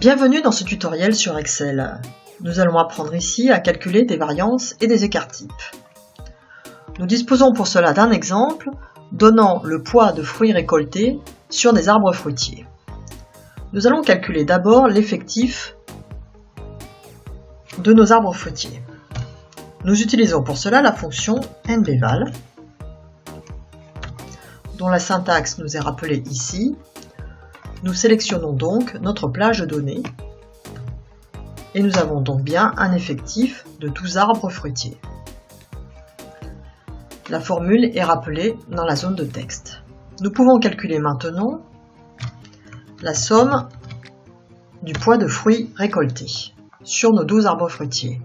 Bienvenue dans ce tutoriel sur Excel. Nous allons apprendre ici à calculer des variances et des écarts-types. Nous disposons pour cela d'un exemple donnant le poids de fruits récoltés sur des arbres fruitiers. Nous allons calculer d'abord l'effectif de nos arbres fruitiers. Nous utilisons pour cela la fonction NBVAL, dont la syntaxe nous est rappelée ici. Nous sélectionnons donc notre plage de données et nous avons donc bien un effectif de 12 arbres fruitiers. La formule est rappelée dans la zone de texte. Nous pouvons calculer maintenant la somme du poids de fruits récoltés sur nos 12 arbres fruitiers.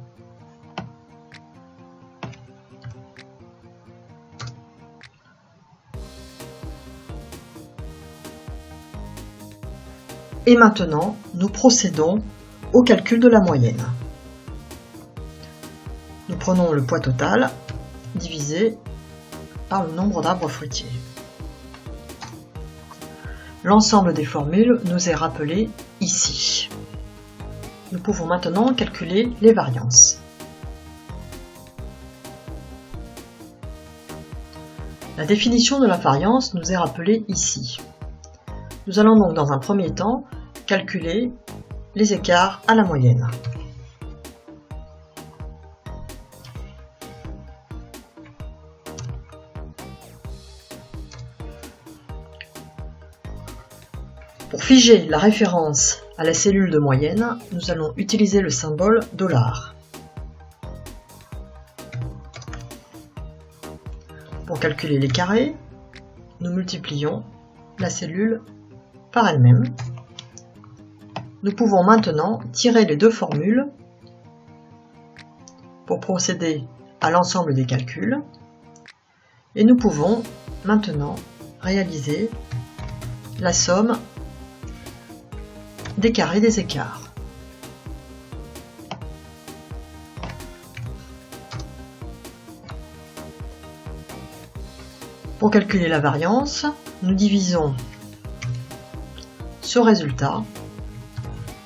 Et maintenant, nous procédons au calcul de la moyenne. Nous prenons le poids total divisé par le nombre d'arbres fruitiers. L'ensemble des formules nous est rappelé ici. Nous pouvons maintenant calculer les variances. La définition de la variance nous est rappelée ici. Nous allons donc dans un premier temps calculer les écarts à la moyenne. Pour figer la référence à la cellule de moyenne, nous allons utiliser le symbole $. Pour calculer les carrés, nous multiplions la cellule par elle-même. Nous pouvons maintenant tirer les deux formules pour procéder à l'ensemble des calculs et nous pouvons maintenant réaliser la somme des carrés des écarts. Pour calculer la variance, nous divisons ce résultat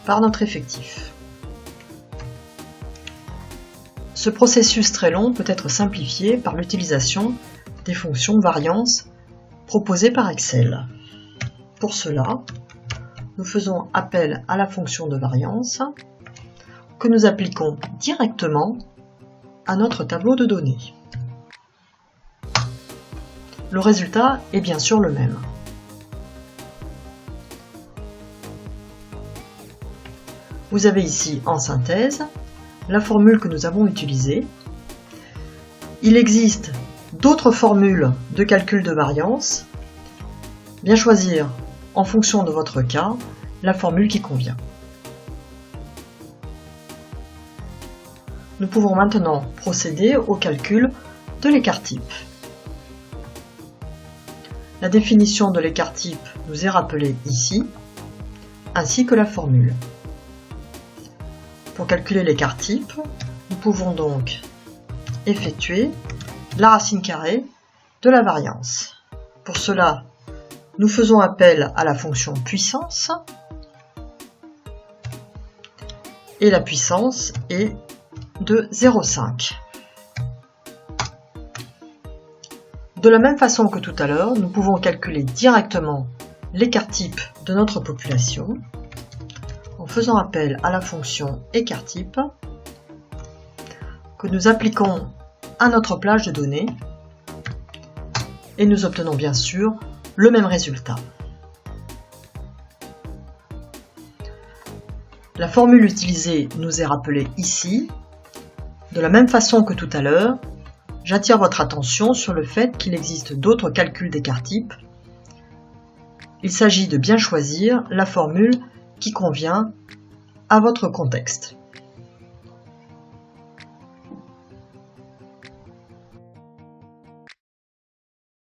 par notre effectif. Ce processus très long peut être simplifié par l'utilisation des fonctions variance proposées par Excel. Pour cela, nous faisons appel à la fonction de variance que nous appliquons directement à notre tableau de données. Le résultat est bien sûr le même. Vous avez ici en synthèse la formule que nous avons utilisée. Il existe d'autres formules de calcul de variance. Bien choisir en fonction de votre cas la formule qui convient. Nous pouvons maintenant procéder au calcul de l'écart-type. La définition de l'écart-type nous est rappelée ici, ainsi que la formule. Pour calculer l'écart-type, nous pouvons donc effectuer la racine carrée de la variance. Pour cela, nous faisons appel à la fonction puissance et la puissance est de 0,5. De la même façon que tout à l'heure, nous pouvons calculer directement l'écart-type de notre population en faisant appel à la fonction écart-type que nous appliquons à notre plage de données et nous obtenons bien sûr le même résultat. La formule utilisée nous est rappelée ici. De la même façon que tout à l'heure, j'attire votre attention sur le fait qu'il existe d'autres calculs d'écart-type. Il s'agit de bien choisir la formule qui convient à votre contexte.